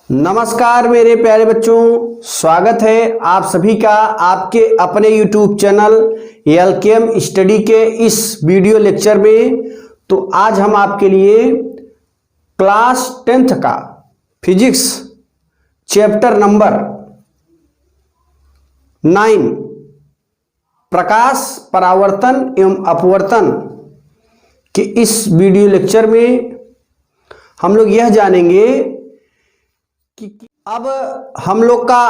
नमस्कार मेरे प्यारे बच्चों, स्वागत है आप सभी का आपके अपने YouTube चैनल एलकेएम स्टडी के इस वीडियो लेक्चर में। तो आज हम आपके लिए क्लास 10th का फिजिक्स चैप्टर नंबर 9 प्रकाश परावर्तन एवं अपवर्तन के इस वीडियो लेक्चर में हम लोग यह जानेंगे कि अब हम लोग का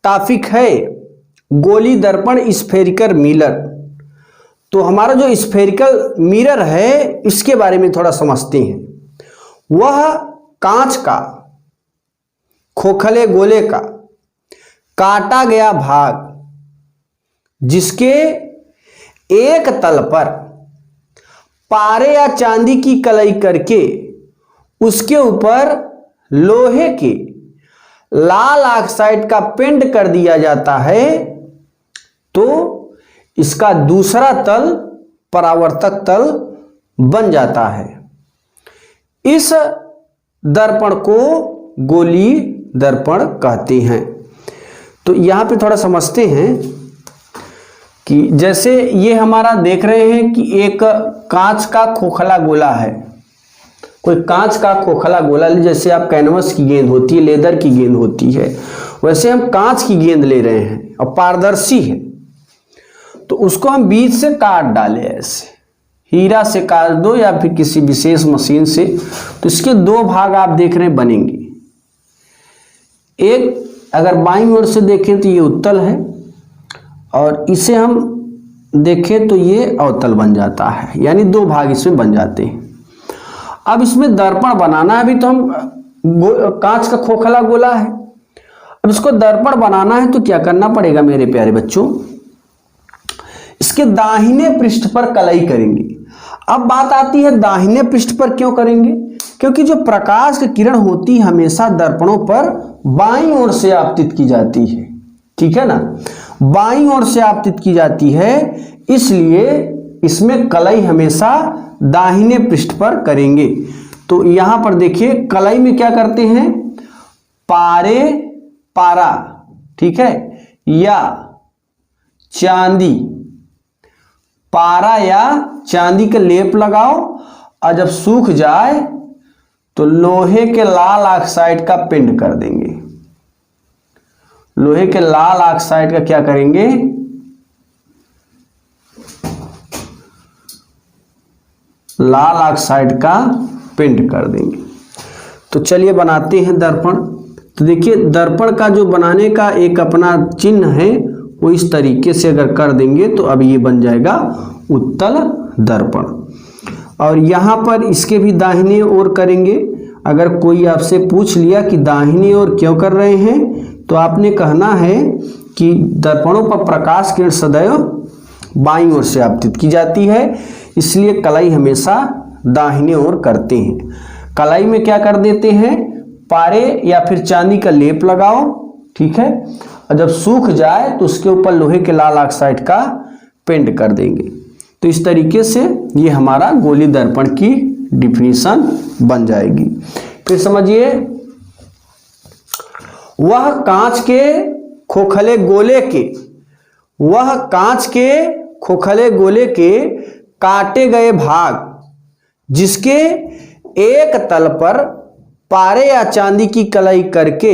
टॉपिक है गोली दर्पण स्फेरिकल मिरर। तो हमारा जो स्फेरिकल मिरर है इसके बारे में थोड़ा समझते हैं। वह कांच का खोखले गोले का काटा गया भाग जिसके एक तल पर पारे या चांदी की कलई करके उसके ऊपर लोहे के लाल ऑक्साइड का पेंट कर दिया जाता है तो इसका दूसरा तल परावर्तक तल बन जाता है। इस दर्पण को गोली दर्पण कहते हैं। तो यहां पे थोड़ा समझते हैं कि जैसे ये हमारा देख रहे हैं कि एक कांच का खोखला गोला है। कोई कांच का खोखला गोला, जैसे आप कैनवस की गेंद होती है, लेदर की गेंद होती है, वैसे हम कांच की गेंद ले रहे हैं और पारदर्शी है। तो उसको हम बीच से काट डाले, ऐसे हीरा से काट दो या फिर किसी विशेष मशीन से, तो इसके दो भाग आप देख रहे हैं बनेंगे। एक अगर बाईं ओर से देखें तो ये उत्तल है और इसे हम देखें तो ये अवतल बन जाता है, यानी दो भाग इसमें बन जाते हैं। अब इसमें दर्पण बनाना है। अभी तो हम कांच का खोखला गोला है, अब इसको दर्पण बनाना है तो क्या करना पड़ेगा मेरे प्यारे बच्चों, इसके दाहिने पृष्ठ पर कलई करेंगे। अब बात आती है दाहिने पृष्ठ पर क्यों करेंगे, क्योंकि जो प्रकाश की किरण होती है हमेशा दर्पणों पर बाईं ओर से आपतित की जाती है, ठीक है ना, बाईं ओर से आपतित की जाती है, इसलिए इसमें कलई हमेशा दाहिने पृष्ठ पर करेंगे। तो यहां पर देखिए कलई में क्या करते हैं, पारे पारा, ठीक है, या चांदी, पारा या चांदी का लेप लगाओ और जब सूख जाए तो लोहे के लाल ऑक्साइड का पेंट कर देंगे। लोहे के लाल ऑक्साइड का क्या करेंगे, लाल ऑक्साइड का पेंट कर देंगे। तो चलिए बनाते हैं दर्पण। तो देखिए दर्पण का जो बनाने का एक अपना चिन्ह है वो इस तरीके से अगर कर देंगे तो अब ये बन जाएगा उत्तल दर्पण। और यहाँ पर इसके भी दाहिने ओर करेंगे। अगर कोई आपसे पूछ लिया कि दाहिने ओर क्यों कर रहे हैं तो आपने कहना है कि दर्पणों पर प्रकाश किरण सदैव बाईं ओर से आपतित की जाती है, इसलिए कलाई हमेशा दाहिने ओर करते हैं। कलाई में क्या कर देते हैं, पारे या फिर चांदी का लेप लगाओ, ठीक है, और जब सूख जाए तो उसके ऊपर लोहे के लाल ऑक्साइड का पेंट कर देंगे। तो इस तरीके से ये हमारा गोली दर्पण की डिफिनीशन बन जाएगी। फिर समझिए, वह कांच के खोखले गोले के, वह कांच के खोखले गोले के काटे गए भाग जिसके एक तल पर पारे या चांदी की कलई करके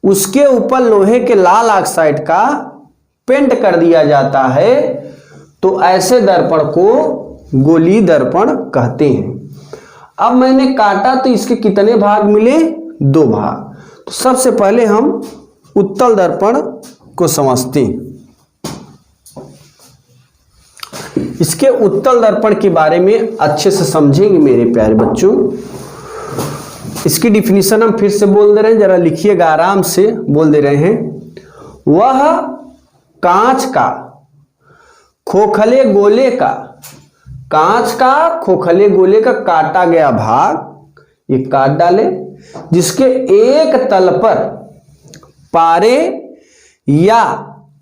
उसके ऊपर लोहे के लाल ऑक्साइड का पेंट कर दिया जाता है तो ऐसे दर्पण को गोली दर्पण कहते हैं। अब मैंने काटा तो इसके कितने भाग मिले, दो भाग। तो सबसे पहले हम उत्तल दर्पण को समझते हैं। इसके उत्तल दर्पण के बारे में अच्छे से समझेंगे मेरे प्यारे बच्चों। इसकी डिफिनीशन हम फिर से बोल दे रहे हैं, जरा लिखिएगा, आराम से बोल दे रहे हैं। वह कांच का खोखले गोले का, कांच का खोखले गोले का काटा गया भाग, ये काट डाले, जिसके एक तल पर पारे या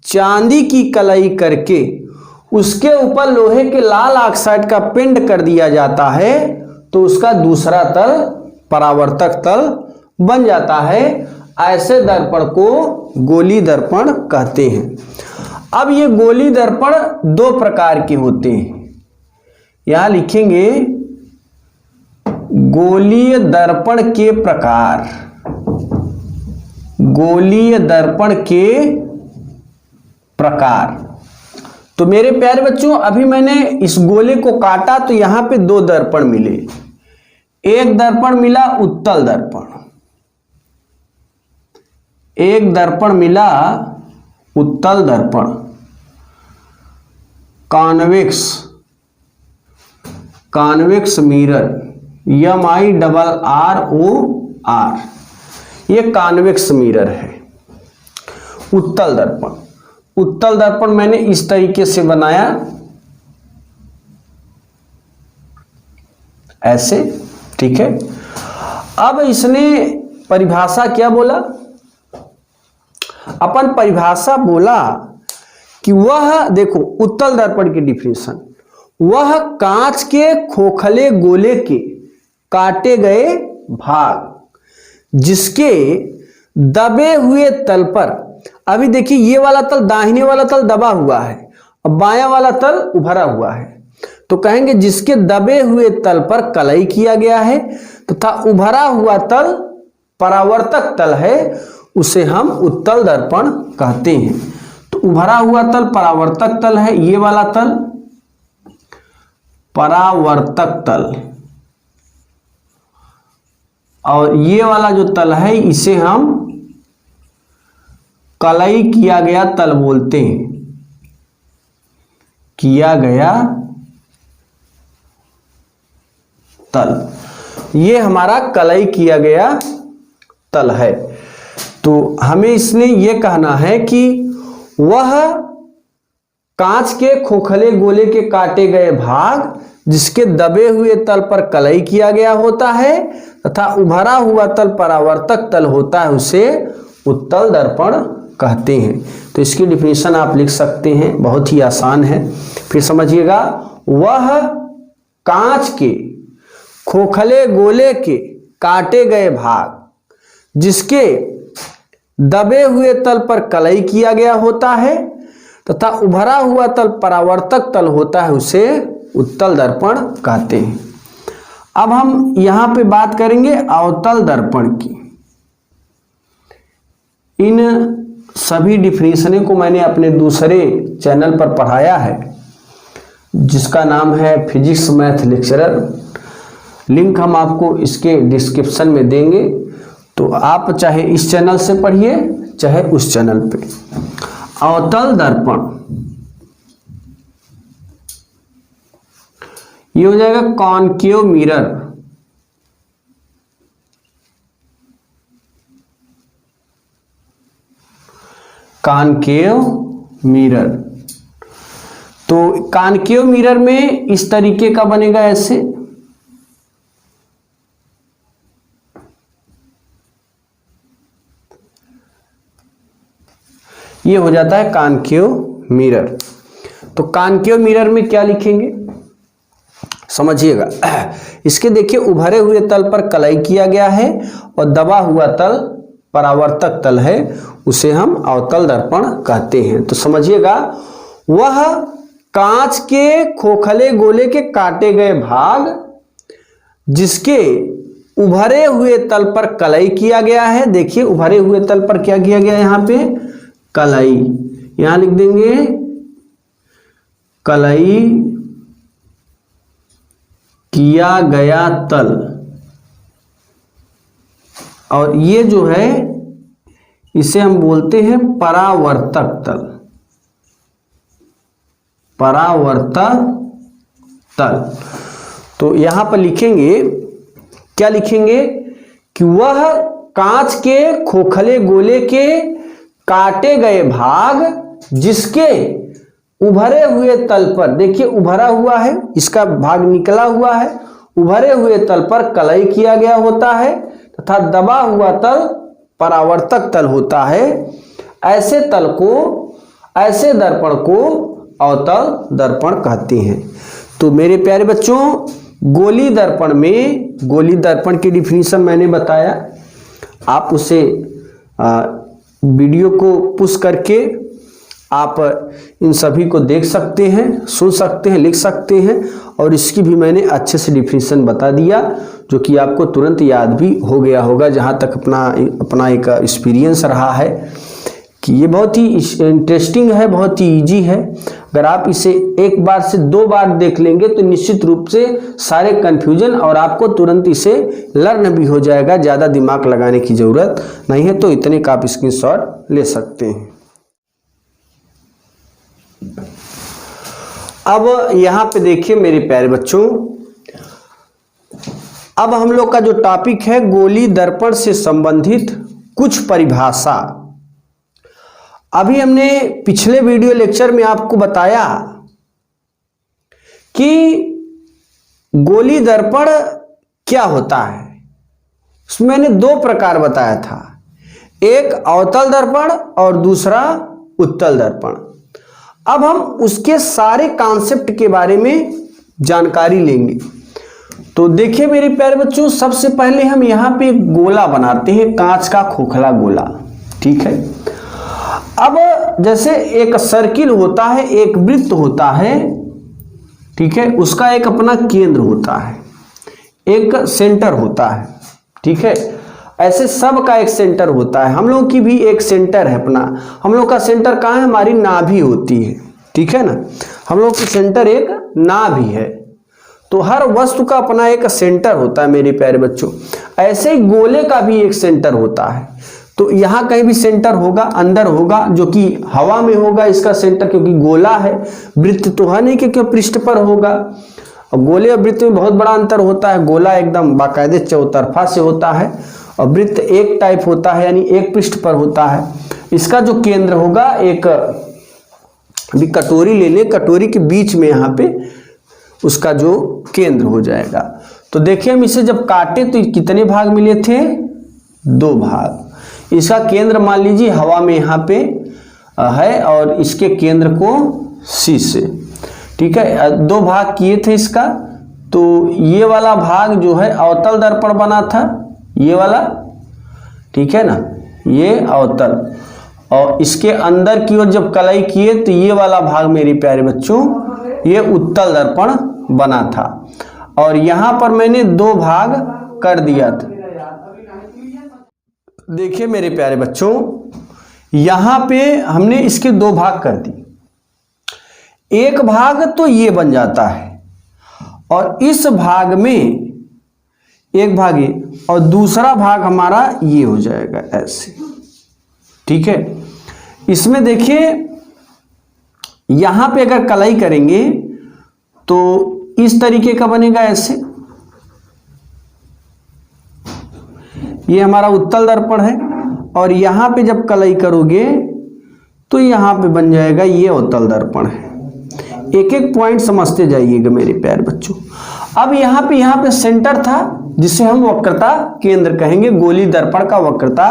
चांदी की कलई करके उसके ऊपर लोहे के लाल ऑक्साइड का पेंट कर दिया जाता है तो उसका दूसरा तल परावर्तक तल बन जाता है, ऐसे दर्पण को गोली दर्पण कहते हैं। अब ये गोली दर्पण दो प्रकार के होते हैं, यहां लिखेंगे गोलीय दर्पण के प्रकार। गोलीय दर्पण के प्रकार। तो मेरे प्यारे बच्चों, अभी मैंने इस गोले को काटा तो यहां पे दो दर्पण मिले। एक दर्पण मिला उत्तल दर्पण, एक दर्पण मिला उत्तल दर्पण, कॉन्वेक्स, कॉन्वेक्स मिरर, MIRROR, ये कॉन्वेक्स मिरर है। उत्तल दर्पण, उत्तल दर्पण मैंने इस तरीके से बनाया, ऐसे, ठीक है। अब इसने परिभाषा क्या बोला? अपन परिभाषा बोला कि वह, देखो उत्तल दर्पण की डिफिनेशन, वह कांच के खोखले गोले के काटे गए भाग जिसके दबे हुए तल पर, अभी देखिए ये वाला तल, दाहिने वाला तल दबा हुआ है, अब बायां वाला तल उभरा हुआ है, तो कहेंगे जिसके दबे हुए तल पर कलई किया गया है तथा उभरा हुआ तल परावर्तक तल है, उसे हम उत्तल दर्पण कहते हैं। तो उभरा हुआ तल परावर्तक तल है, ये वाला तल परावर्तक तल, और ये वाला जो तल है इसे हम कलई किया गया तल बोलते हैं, किया गया तल, ये हमारा कलई किया गया तल है। तो हमें इसने ये कहना है कि वह कांच के खोखले गोले के काटे गए भाग जिसके दबे हुए तल पर कलई किया गया होता है तथा उभरा हुआ तल परावर्तक तल होता है, उसे उत्तल दर्पण कहते हैं। तो इसकी डिफिनेशन आप लिख सकते हैं, बहुत ही आसान है। फिर समझिएगा, वह कांच के खोखले गोले के काटे गए भाग जिसके दबे हुए तल पर कलई किया गया होता है तथा उभरा हुआ तल परावर्तक तल होता है, उसे उत्तल दर्पण कहते हैं। अब हम यहां पे बात करेंगे अवतल दर्पण की। इन सभी डिफिनेशनों को मैंने अपने दूसरे चैनल पर पढ़ाया है, जिसका नाम है फिजिक्स मैथ लेक्चरर। लिंक हम आपको इसके डिस्क्रिप्शन में देंगे, तो आप चाहे इस चैनल से पढ़िए चाहे उस चैनल पे। अवतल दर्पण, ये हो जाएगा कॉनकेव मिरर, कॉनकेव मिरर। तो कॉनकेव मिरर में इस तरीके का बनेगा, ऐसे, ये हो जाता है कॉनकेव मिरर। तो कॉनकेव मिरर में क्या लिखेंगे समझिएगा। इसके देखिए उभरे हुए तल पर कलई किया गया है और दबा हुआ तल परावर्तक तल है, उसे हम अवतल दर्पण कहते हैं। तो समझिएगा, वह कांच के खोखले गोले के काटे गए भाग जिसके उभरे हुए तल पर कलई किया गया है, देखिए उभरे हुए तल पर क्या किया गया है, यहां पे कलई, यहां लिख देंगे कलई किया गया तल, और ये जो है इसे हम बोलते हैं परावर्तक तल, परावर्तक तल। तो यहां पर लिखेंगे, क्या लिखेंगे कि वह कांच के खोखले गोले के काटे गए भाग जिसके उभरे हुए तल पर, देखिए उभरा हुआ है, इसका भाग निकला हुआ है, उभरे हुए तल पर कलई किया गया होता है तथा दबा हुआ तल परावर्तक तल होता है, ऐसे तल को, ऐसे दर्पण को अवतल दर्पण कहते हैं। तो मेरे प्यारे बच्चों, गोली दर्पण में, गोली दर्पण की डिफिनीशन मैंने बताया, आप उसे वीडियो को पुश करके आप इन सभी को देख सकते हैं, सुन सकते हैं, लिख सकते हैं, और इसकी भी मैंने अच्छे से डिफिनीशन बता दिया जो कि आपको तुरंत याद भी हो गया होगा, जहाँ तक अपना एक एक्सपीरियंस रहा है कि ये बहुत ही इंटरेस्टिंग है, बहुत ही इजी है। अगर आप इसे एक बार से 2 बार देख लेंगे तो निश्चित रूप से सारे कन्फ्यूजन और आपको तुरंत इसे लर्न भी हो जाएगा, ज़्यादा दिमाग लगाने की ज़रूरत नहीं है। तो इतने का आप स्क्रीनशॉट ले सकते हैं। अब यहाँ पे देखिए मेरे प्यारे बच्चों, अब हम लोग का जो टॉपिक है गोली दर्पण से संबंधित कुछ परिभाषा। अभी हमने पिछले वीडियो लेक्चर में आपको बताया कि गोली दर्पण क्या होता है। उसमें मैंने 2 प्रकार बताया था, एक अवतल दर्पण और दूसरा उत्तल दर्पण। अब हम उसके सारे कॉन्सेप्ट के बारे में जानकारी लेंगे। तो देखिए मेरे प्यारे बच्चों, सबसे पहले हम यहाँ पे एक गोला बनाते हैं, कांच का खोखला गोला, ठीक है। अब जैसे एक सर्किल होता है, एक वृत्त होता है, ठीक है, उसका एक अपना केंद्र होता है, एक सेंटर होता है, ठीक है। ऐसे सब का एक सेंटर होता है, हम लोग की भी एक सेंटर है अपना। हम लोग का सेंटर कहाँ है? हमारी नाभि होती है, ठीक है ना। हम लोग की सेंटर एक नाभि है। तो हर वस्तु का अपना एक सेंटर होता है मेरे प्यारे बच्चों। ऐसे ही गोले का भी एक सेंटर होता है। तो यहाँ कहीं भी सेंटर होगा, अंदर होगा, जो कि हवा में होगा इसका सेंटर, क्योंकि गोला है, वृत्त तो है नहीं क्योंकि पृष्ठ पर होगा। और गोले और वृत्त में बहुत बड़ा अंतर होता है। गोला एकदम बाकायदे चौतरफा से होता है और वृत्त एक टाइप होता है, यानी एक पृष्ठ पर होता है। इसका जो केंद्र होगा, एक अभी कटोरी ले ले, कटोरी के बीच में यहाँ पे उसका जो केंद्र हो जाएगा। तो देखिए हम इसे जब काटे तो कितने भाग मिले थे? 2 भाग। इसका केंद्र मान लीजिए हवा में यहाँ पे है और इसके केंद्र को C से, ठीक है, 2 भाग किए थे इसका। तो ये वाला भाग जो है अवतल दर्पण बना था, ये वाला, ठीक है ना, ये अवतल। और इसके अंदर की ओर जब कलाई किए तो ये वाला भाग मेरे प्यारे बच्चों ये उत्तल दर्पण बना था। और यहां पर मैंने 2 भाग कर दिया था। देखिए मेरे प्यारे बच्चों, यहां पे हमने इसके 2 भाग कर दिए। एक भाग तो ये बन जाता है और इस भाग में एक भाग ये और दूसरा भाग हमारा ये हो जाएगा ऐसे, ठीक है। इसमें देखिए यहां पे अगर कलाई करेंगे तो इस तरीके का बनेगा ऐसे। ये हमारा उत्तल दर्पण है और यहां पे जब कलाई करोगे तो यहां पे बन जाएगा ये अवतल दर्पण है। एक एक पॉइंट समझते जाइएगा मेरे प्यारे बच्चों। अब यहाँ पे सेंटर था जिसे हम वक्रता केंद्र कहेंगे, गोली दर्पण का वक्रता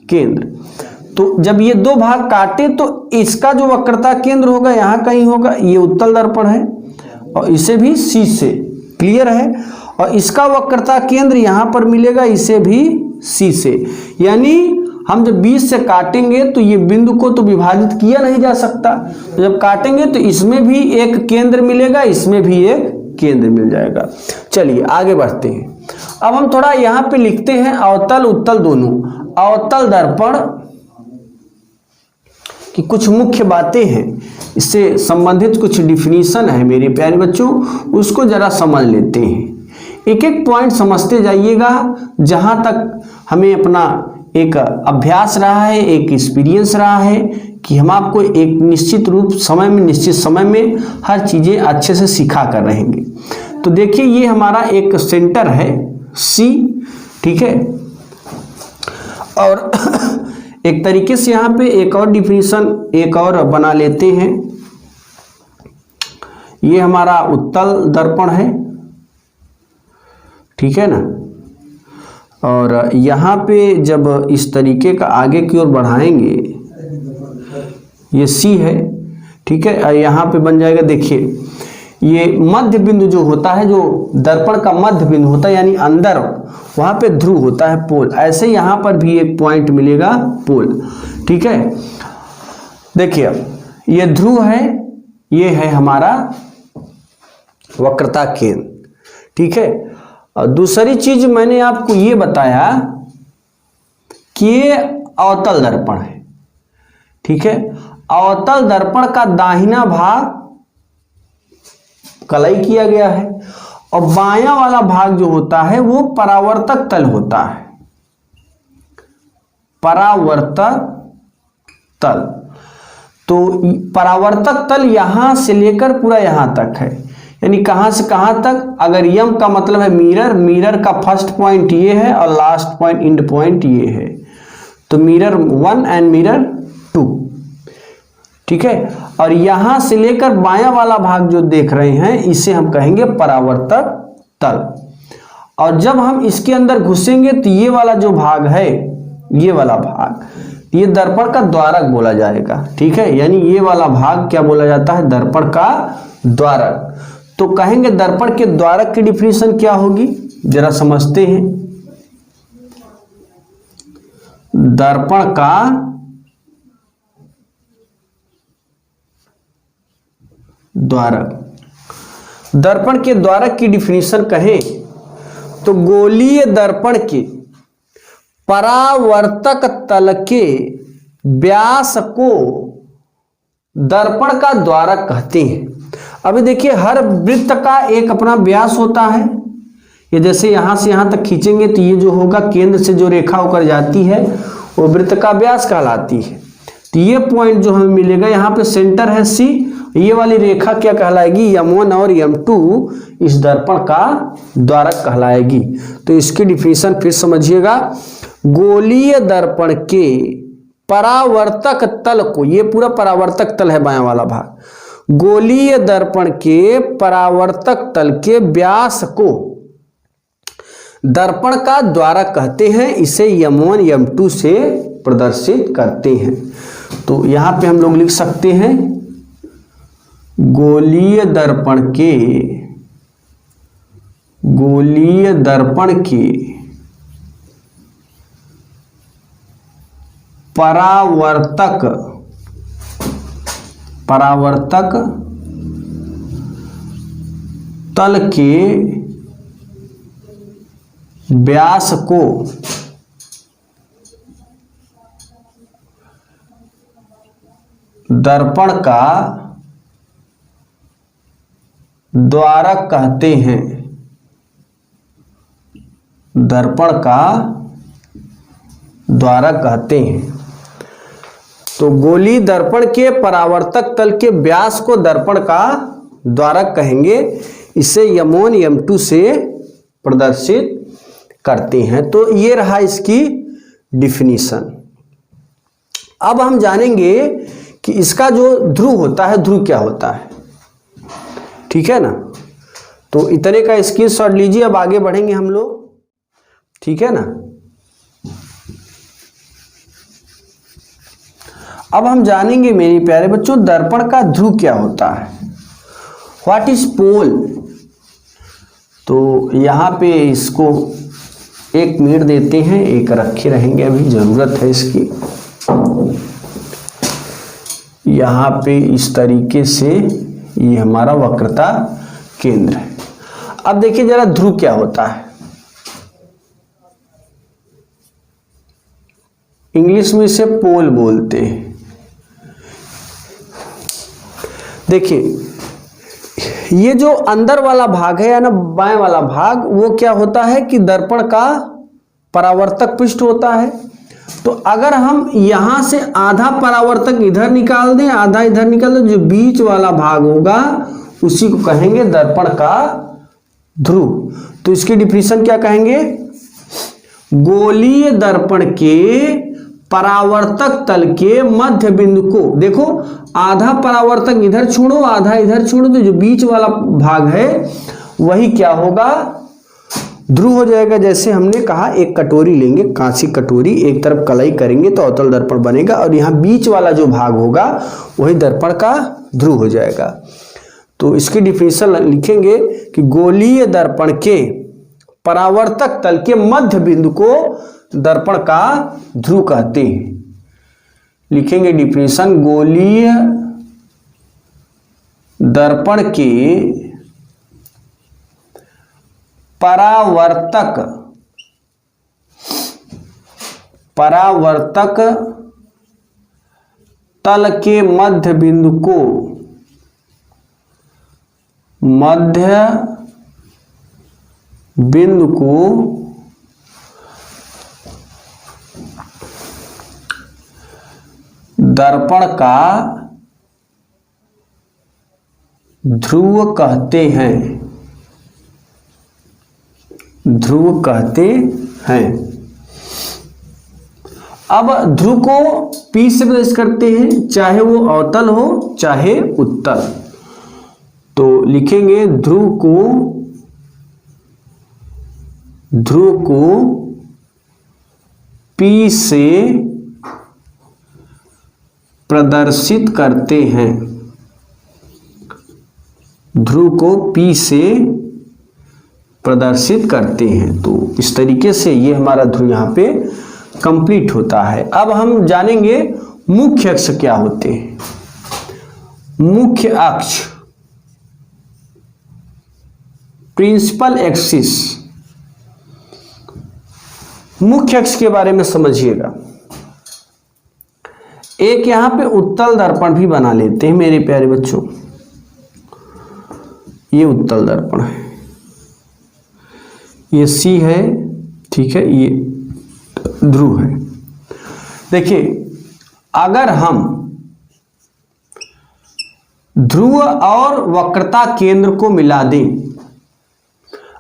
केंद्र। तो जब ये 2 भाग काटे तो इसका जो वक्रता केंद्र होगा यहाँ कहीं होगा, ये उत्तल दर्पण है और इसे भी C से, क्लियर है। और इसका वक्रता केंद्र यहाँ पर मिलेगा, इसे भी C से। यानी हम जब 20 से काटेंगे तो ये बिंदु को तो विभाजित किया नहीं जा सकता। तो जब काटेंगे तो इसमें भी एक केंद्र मिलेगा, इसमें भी एक केंद्र मिल जाएगा। चलिए आगे बढ़ते हैं। अब हम थोड़ा यहाँ पे लिखते हैं अवतल उत्तल दोनों। अवतल दर्पण की कुछ मुख्य बातें हैं, इससे संबंधित कुछ डिफिनीशन है मेरे प्यारे बच्चों, उसको जरा समझ लेते हैं। एक एक पॉइंट समझते जाइएगा। जहां तक हमें अपना एक अभ्यास रहा है, एक एक्सपीरियंस रहा है कि हम आपको एक निश्चित समय में हर चीजें अच्छे से सिखा कर रहेंगे। तो देखिए ये हमारा एक सेंटर है C, ठीक है। और एक तरीके से यहाँ पे एक और डिफिनीशन एक और बना लेते हैं। ये हमारा उत्तल दर्पण है, ठीक है ना। और यहाँ पे जब इस तरीके का आगे की ओर बढ़ाएंगे, ये C है, ठीक है। यहाँ पे बन जाएगा, देखिए ये मध्य बिंदु जो होता है, जो दर्पण का मध्य बिंदु होता है यानी अंदर, वहां पे ध्रुव होता है पोल। ऐसे यहां पर भी एक पॉइंट मिलेगा पोल। ठीक है, देखिए अब ये ध्रुव है, ये है हमारा वक्रता केंद्र। ठीक है, और दूसरी चीज मैंने आपको ये बताया कि ये अवतल दर्पण है। ठीक है, अवतल दर्पण का दाहिना भाग कलई किया गया है और बायां वाला भाग जो होता है वो परावर्तक तल होता है। परावर्तक तल, तो परावर्तक तल यहां से लेकर पूरा यहां तक है, यानी कहां से कहां तक। अगर यम का मतलब है मिरर, मिरर का फर्स्ट पॉइंट ये है और लास्ट पॉइंट एंड पॉइंट ये है, तो मिरर 1 एंड मिरर 2। ठीक है, और यहां से लेकर बायां वाला भाग जो देख रहे हैं इसे हम कहेंगे परावर्तक तल। और जब हम इसके अंदर घुसेंगे तो ये वाला जो भाग है, ये वाला भाग, ये दर्पण का द्वारक बोला जाएगा। ठीक है, यानी ये वाला भाग क्या बोला जाता है, दर्पण का द्वारक। तो कहेंगे दर्पण के द्वारक की डिफिनीशन क्या होगी, जरा समझते हैं। दर्पण का द्वारक, दर्पण के द्वारक की डिफिनीशन कहें तो गोलीय दर्पण के परावर्तक तल के व्यास को दर्पण का द्वारक कहते हैं। अभी देखिए, हर वृत्त का एक अपना व्यास होता है। ये जैसे यहां से यहां तक खींचेंगे तो ये जो होगा, केंद्र से जो रेखा होकर जाती है वो वृत्त का व्यास कहलाती है। तो ये पॉइंट जो हमें मिलेगा, यहाँ पे सेंटर है C, ये वाली रेखा क्या कहलाएगी, M1 और M2 इस दर्पण का द्वारक कहलाएगी। तो इसकी डिफिनीशन फिर समझिएगा, गोलीय दर्पण के परावर्तक तल को, ये पूरा परावर्तक तल है बायां वाला भाग, गोलीय दर्पण के परावर्तक तल के व्यास को दर्पण का द्वारक कहते हैं। इसे M1 M2 से प्रदर्शित करते हैं। तो यहां पे हम लोग लिख सकते हैं गोलीय दर्पण के परावर्तक तल के व्यास को दर्पण का द्वारक कहते हैं। दर्पण का द्वारक कहते हैं। तो गोली दर्पण के परावर्तक तल के व्यास को दर्पण का द्वारक कहेंगे। इसे M1 M2 से प्रदर्शित करते हैं। तो ये रहा इसकी डिफिनीशन। अब हम जानेंगे कि इसका जो ध्रुव होता है, ध्रुव क्या होता है। ठीक है ना, तो इतने का स्क्रीनशॉट लीजिए। अब आगे बढ़ेंगे हम लोग, ठीक है ना। अब हम जानेंगे मेरे प्यारे बच्चों, दर्पण का ध्रुव क्या होता है, व्हाट इज पोल। तो यहाँ पे इसको 1 मिनट देते हैं, एक रखे रहेंगे, अभी ज़रूरत है इसकी। यहाँ पे इस तरीके से ये हमारा वक्रता केंद्र है। अब देखिए जरा ध्रुव क्या होता है। इंग्लिश में इसे पोल बोलते हैं। देखिए ये जो अंदर वाला भाग है या ना बाएं वाला भाग, वो क्या होता है कि दर्पण का परावर्तक पृष्ठ होता है। तो अगर हम यहां से आधा परावर्तक इधर निकाल दें, आधा इधर निकाल दें, जो बीच वाला भाग होगा उसी को कहेंगे दर्पण का ध्रुव। तो इसकी डिफिनीशन क्या कहेंगे, गोलीय दर्पण के परावर्तक तल के मध्य बिंदु को, देखो आधा परावर्तक इधर छोड़ो, आधा इधर छोड़ो, तो जो बीच वाला भाग है वही क्या होगा, ध्रुव हो जाएगा। जैसे हमने कहा, एक कटोरी लेंगे, कांसी कटोरी, एक तरफ कलई करेंगे तो अवतल दर्पण बनेगा, और यहाँ बीच वाला जो भाग होगा वही दर्पण का ध्रुव हो जाएगा। तो इसकी डिफिनीशन लिखेंगे कि गोलीय दर्पण के परावर्तक तल के मध्य बिंदु को दर्पण का ध्रुव कहते हैं। लिखेंगे डिफिनीशन, गोलीय दर्पण के परावर्तक तल के मध्य बिंदु को दर्पण का ध्रुव कहते हैं। अब ध्रुव को P से प्रदर्शित करते हैं, चाहे वो अवतल हो चाहे उत्तल। तो लिखेंगे ध्रुव को P से प्रदर्शित करते हैं। ध्रुव को P से प्रदर्शित करते हैं। तो इस तरीके से ये हमारा ध्रुव यहाँ पे कंप्लीट होता है। अब हम जानेंगे मुख्य अक्ष क्या होते हैं। मुख्य अक्ष, प्रिंसिपल एक्सिस। मुख्य अक्ष के बारे में समझिएगा। एक यहां पे उत्तल दर्पण भी बना लेते हैं मेरे प्यारे बच्चों। ये उत्तल दर्पण है, ये C है, ठीक है, ये ध्रुव है। देखिए, अगर हम ध्रुव और वक्रता केंद्र को मिला दें,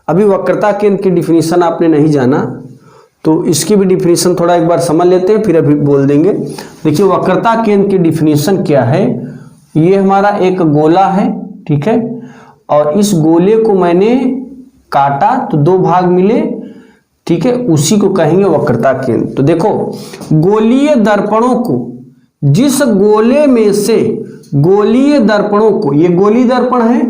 अभी वक्रता केंद्र की डिफिनीशन आपने नहीं जाना, तो इसकी भी डिफिनीशन थोड़ा एक बार समझ लेते हैं, फिर अभी बोल देंगे। देखिए, वक्रता केंद्र की डिफिनीशन क्या है। ये हमारा एक गोला है, ठीक है, और इस गोले को मैंने काटा तो दो भाग मिले, ठीक है, उसी को कहेंगे वक्रता केंद्र। तो देखो, गोलीय दर्पणों को जिस गोले में से गोलीय दर्पणों को, ये गोली दर्पण है,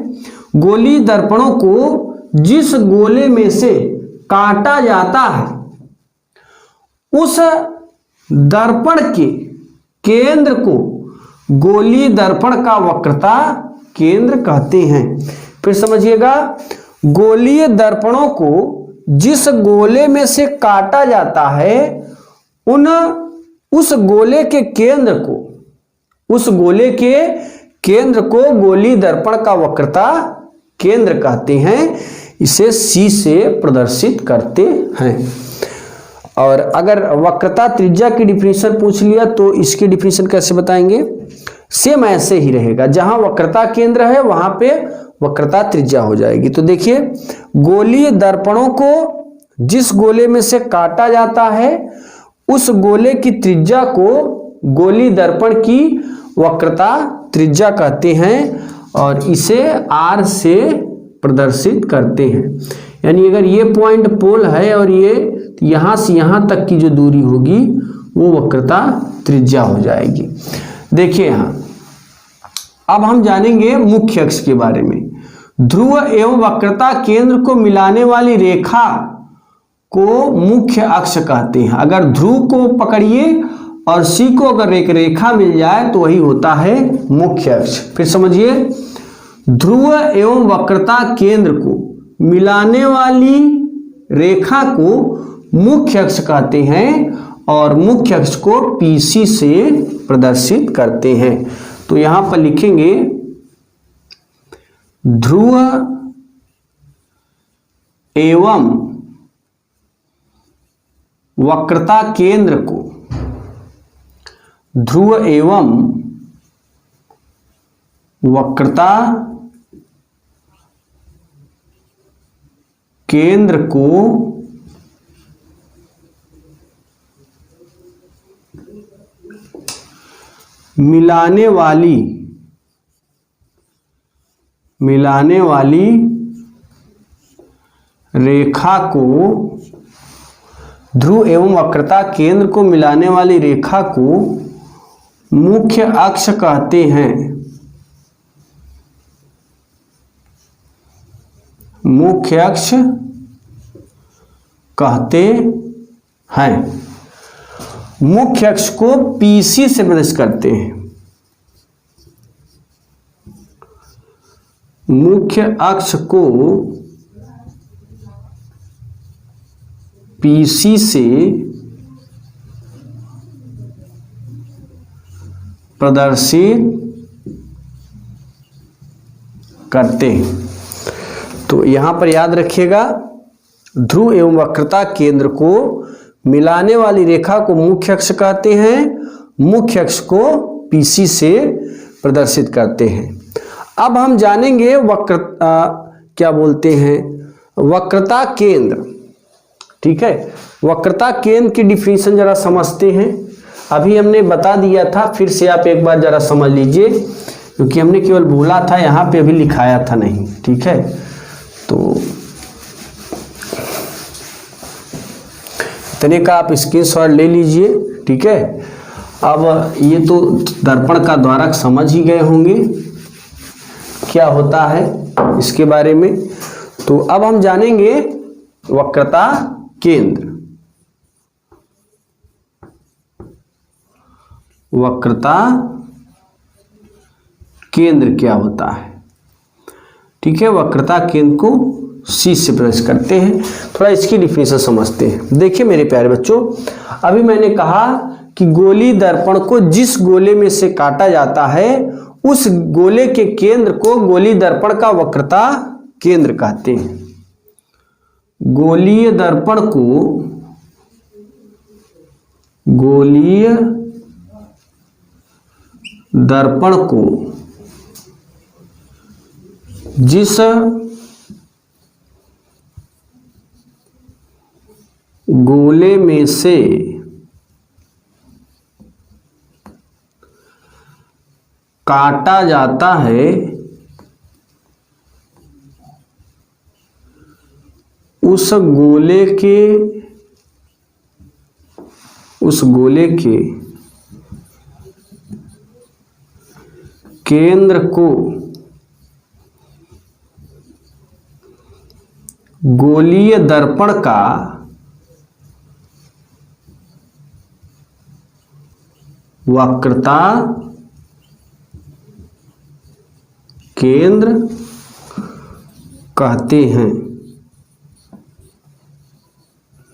गोली दर्पणों को जिस गोले में से काटा जाता है, उस दर्पण के केंद्र को गोली दर्पण का वक्रता केंद्र कहते हैं। फिर समझिएगा, गोलीय दर्पणों को जिस गोले में से काटा जाता है, उस गोले के केंद्र को, उस गोले के केंद्र को गोली दर्पण का वक्रता केंद्र कहते हैं। इसे C से प्रदर्शित करते हैं। और अगर वक्रता त्रिज्या की डिफिनीशन पूछ लिया तो इसकी डिफिनीशन कैसे बताएंगे। सेम ऐसे ही रहेगा, जहां वक्रता केंद्र है वहां पे वक्रता त्रिज्या हो जाएगी। तो देखिए, गोलीय दर्पणों को जिस गोले में से काटा जाता है, उस गोले की त्रिज्या को गोली दर्पण की वक्रता त्रिज्या कहते हैं और इसे R से प्रदर्शित करते हैं। यानी अगर ये पॉइंट पोल है और ये यहां से यहां तक की जो दूरी होगी वो वक्रता त्रिज्या हो जाएगी। देखिए यहां, अब हम जानेंगे मुख्य अक्ष के बारे में। ध्रुव एवं वक्रता केंद्र को मिलाने वाली रेखा को मुख्य अक्ष कहते हैं। अगर ध्रुव को पकड़िए और C को अगर एक रेखा मिल जाए तो वही होता है मुख्य अक्ष। फिर समझिए, ध्रुव एवं वक्रता केंद्र को मिलाने वाली रेखा को मुख्य अक्ष कहते हैं और मुख्य अक्ष को PC से प्रदर्शित करते हैं। तो यहां पर लिखेंगे, ध्रुव एवं वक्रता केंद्र को, ध्रुव एवं वक्रता केंद्र को मिलाने वाली रेखा को, ध्रुव एवं वक्रता केंद्र को मिलाने वाली रेखा को मुख्य अक्ष कहते हैं। मुख्य अक्ष कहते हैं। मुख्य अक्ष को पीसी से प्रदर्शित करते हैं। मुख्य अक्ष को पीसी से प्रदर्शित करते हैं। तो यहां पर याद रखिएगा, ध्रुव एवं वक्रता केंद्र को मिलाने वाली रेखा को मुख्य अक्ष कहते हैं। मुख्य अक्ष को पीसी से प्रदर्शित करते हैं। अब हम जानेंगे क्या बोलते हैं, वक्रता केंद्र। ठीक है, वक्रता केंद्र की डिफिनीशन जरा समझते हैं। अभी हमने बता दिया था, फिर से आप एक बार जरा समझ लीजिए, क्योंकि हमने केवल बोला था, यहाँ पे अभी लिखाया था नहीं। ठीक है, तो इतने का आप स्क्रीनशॉट ले लीजिए। ठीक है, अब ये तो दर्पण का द्वारक समझ ही गए होंगे क्या होता है इसके बारे में। तो अब हम जानेंगे वक्रता केंद्र। वक्रता केंद्र क्या होता है? ठीक है, वक्रता केंद्र को सी से प्रदर्शित करते हैं। थोड़ा इसकी डिफिनीशन समझते हैं। देखिए मेरे प्यारे बच्चों, अभी मैंने कहा कि गोली दर्पण को जिस गोले में से काटा जाता है उस गोले के केंद्र को गोली दर्पण का वक्रता केंद्र कहते हैं। गोलीय दर्पण को गोलीय दर्पण को जिस गोले में से काटा जाता है उस गोले के केंद्र को गोलीय दर्पण का वक्रता केंद्र कहते हैं।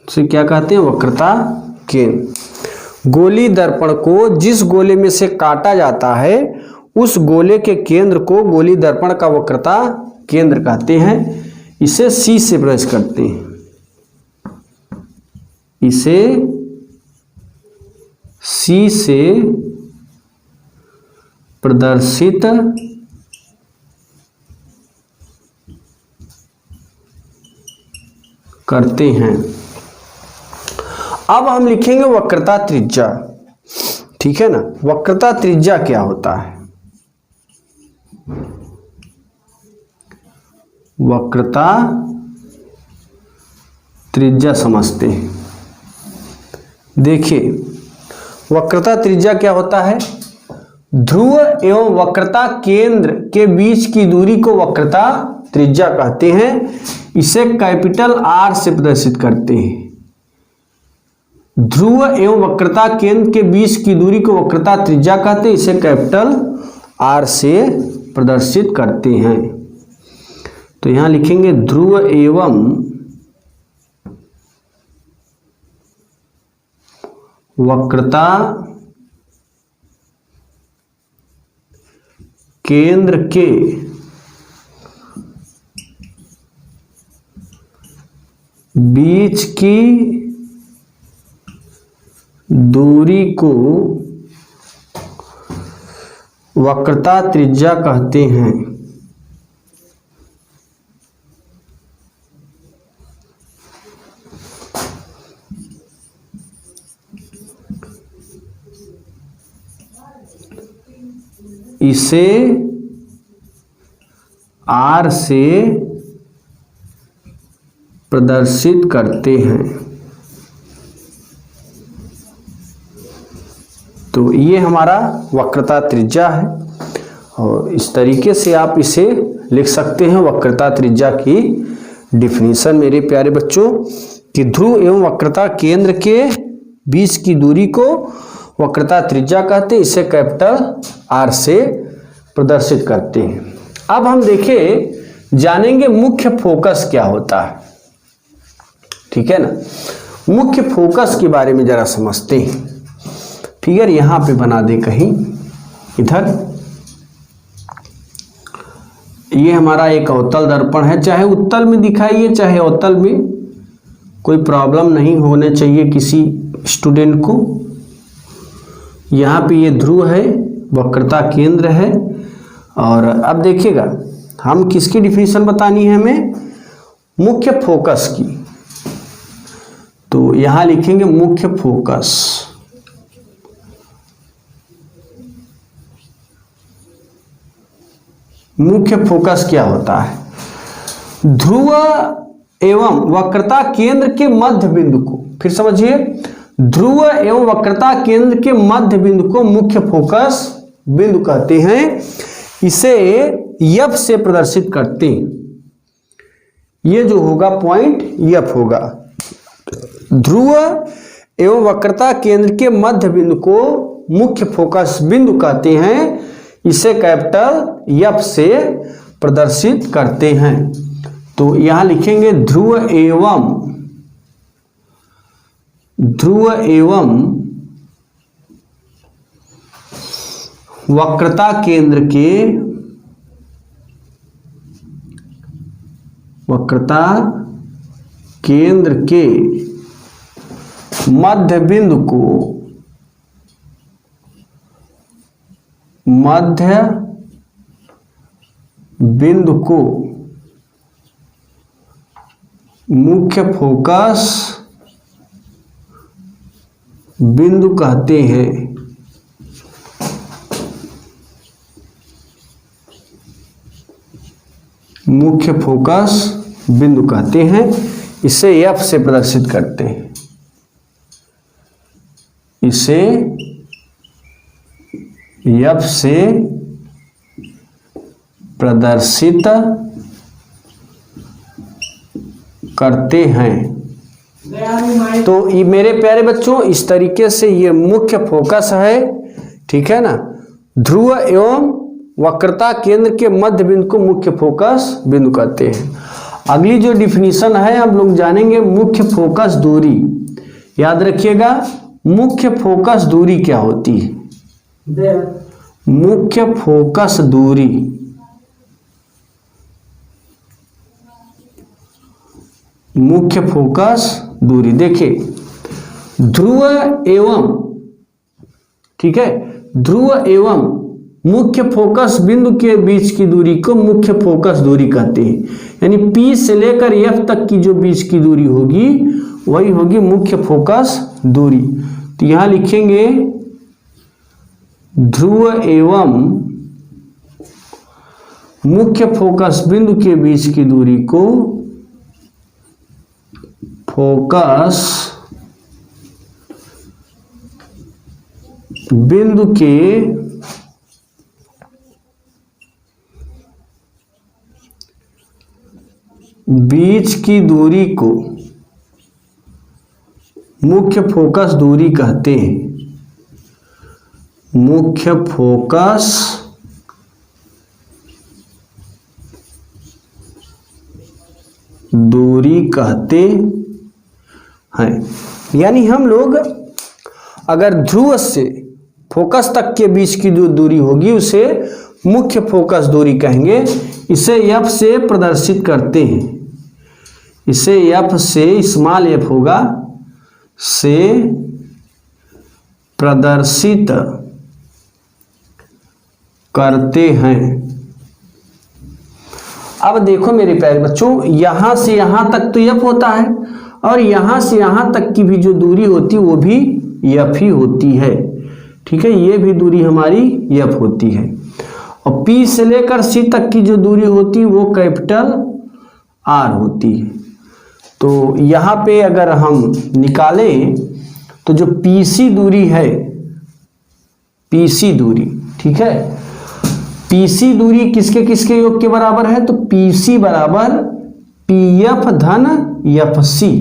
इसे क्या कहते हैं? वक्रता केंद्र। गोली दर्पण को जिस गोले में से काटा जाता है उस गोले के केंद्र को गोली दर्पण का वक्रता केंद्र कहते हैं। इसे सी से प्रदर्शित करते हैं। इसे सी से प्रदर्शित करते हैं। अब हम लिखेंगे वक्रता त्रिज्या। ठीक है ना, वक्रता त्रिज्या क्या होता है? वक्रता त्रिज्या समझते हैं। देखिए वक्रता त्रिज्या क्या होता है? ध्रुव एवं वक्रता केंद्र के बीच की दूरी को वक्रता त्रिज्या कहते हैं। इसे कैपिटल आर से प्रदर्शित करते हैं। ध्रुव एवं वक्रता केंद्र के बीच की दूरी को वक्रता त्रिज्या कहते हैं। इसे कैपिटल आर से प्रदर्शित करते हैं। तो यहां लिखेंगे ध्रुव एवं वक्रता केंद्र के बीच की दूरी को वक्रता त्रिज्या कहते हैं। इसे आर से प्रदर्शित करते हैं। तो ये हमारा वक्रता त्रिज्या है और इस तरीके से आप इसे लिख सकते हैं। वक्रता त्रिज्या की डिफिनीशन मेरे प्यारे बच्चों कि ध्रुव एवं वक्रता केंद्र के बीच की दूरी को वक्रता त्रिज्या कहते हैं, इसे कैपिटल आर से प्रदर्शित करते हैं। अब हम देखें जानेंगे मुख्य फोकस क्या होता है, ठीक है ना। मुख्य फोकस के बारे में जरा समझते हैं। फिगर यहां पे बना दे कहीं इधर। ये हमारा एक अवतल दर्पण है, चाहे उत्तल में दिखाइए चाहे अवतल में, कोई प्रॉब्लम नहीं होने चाहिए किसी स्टूडेंट को। यहाँ पे ये ध्रुव है, वक्रता केंद्र है। और अब देखिएगा हम किसकी डिफिनीशन बतानी है हमें, मुख्य फोकस की। तो यहाँ लिखेंगे मुख्य फोकस। मुख्य फोकस क्या होता है, ध्रुव एवं वक्रता केंद्र के मध्य बिंदु को, फिर समझिए, ध्रुव एवं वक्रता केंद्र के मध्य बिंदु को मुख्य फोकस बिंदु कहते हैं। इसे एफ से प्रदर्शित करते हैं। ये जो होगा पॉइंट एफ होगा। ध्रुव एवं वक्रता केंद्र के मध्य बिंदु को मुख्य फोकस बिंदु कहते हैं। इसे कैपिटल एफ से प्रदर्शित करते हैं। तो यहां लिखेंगे ध्रुव एवं वक्रता केंद्र के मध्य बिंदु को मुख्य फोकस बिंदु कहते हैं। मुख्य फोकस बिंदु कहते हैं। इसे एफ से प्रदर्शित करते हैं। इसे एफ से प्रदर्शित करते हैं। तो ये मेरे प्यारे बच्चों इस तरीके से ये मुख्य फोकस है, ठीक है ना। ध्रुव एवं वक्रता केंद्र के मध्य बिंदु को मुख्य फोकस बिंदु कहते हैं। अगली जो डिफिनीशन है हम लोग जानेंगे मुख्य फोकस दूरी। याद रखिएगा मुख्य फोकस दूरी क्या होती है। मुख्य फोकस दूरी देखिए ध्रुव एवं, ठीक है, ध्रुव एवं मुख्य फोकस बिंदु के बीच की दूरी को मुख्य फोकस दूरी कहते हैं। यानी P से लेकर F तक की जो बीच की दूरी होगी वही होगी मुख्य फोकस दूरी। तो यहां लिखेंगे ध्रुव एवं मुख्य फोकस बिंदु के बीच की दूरी को फोकस बिंदु के बीच की दूरी को मुख्य फोकस दूरी कहते हैं। मुख्य फोकस दूरी कहते हैं। यानी हम लोग अगर ध्रुव से फोकस तक के बीच की जो दूरी होगी उसे मुख्य फोकस दूरी कहेंगे। इसे एफ से प्रदर्शित करते हैं। इसे एफ से, स्मॉल एफ होगा, से प्रदर्शित करते हैं। अब देखो मेरे प्यारे बच्चों, यहां से यहां तक तो एफ होता है और यहां से यहां तक की भी जो दूरी होती है वो भी एफ ही होती है, ठीक है। ये भी दूरी हमारी एफ होती है। और P से लेकर C तक की जो दूरी होती है वो कैपिटल R होती है। तो यहाँ पे अगर हम निकालें तो जो PC दूरी है, PC दूरी, ठीक है, PC दूरी किसके किसके योग के बराबर है, तो PC बराबर पीएफ धन एफ सी,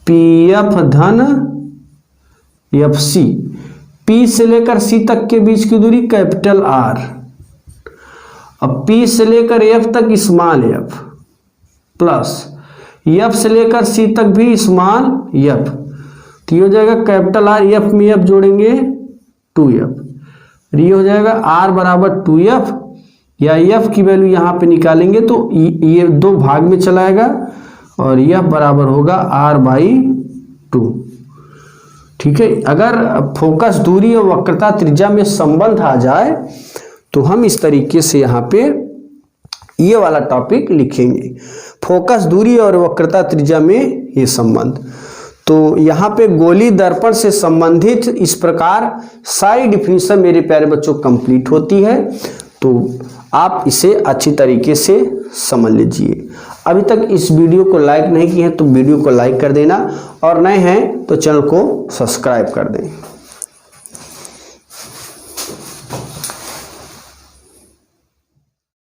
पीएफ धन एफ सी, पी से लेकर सी तक के बीच की दूरी कैपिटल आर, अब पी से लेकर एफ तक स्मॉल एफ, प्लस एफ से लेकर सी तक भी स्मॉल एफ, तो ये हो जाएगा कैपिटल आर, एफ में एफ जोड़ेंगे 2f, ये हो जाएगा r बराबर 2f, या f की वैल्यू यहाँ पे निकालेंगे तो ये 2 भाग में चलाएगा और f बराबर होगा r/2। ठीक है, अगर फोकस दूरी और वक्रता त्रिज्या में संबंध आ जाए तो हम इस तरीके से यहाँ पे ये वाला टॉपिक लिखेंगे, फोकस दूरी और वक्रता त्रिज्या में ये संबंध। तो यहाँ पे गोली दर्पण से संबंधित इस प्रकार सारी डिफिनीशन मेरे प्यारे बच्चों कंप्लीट होती है, तो आप इसे अच्छी तरीके से समझ लीजिए। अभी तक इस वीडियो को लाइक नहीं किए हैं तो वीडियो को लाइक कर देना, और नए हैं तो चैनल को सब्सक्राइब कर दें।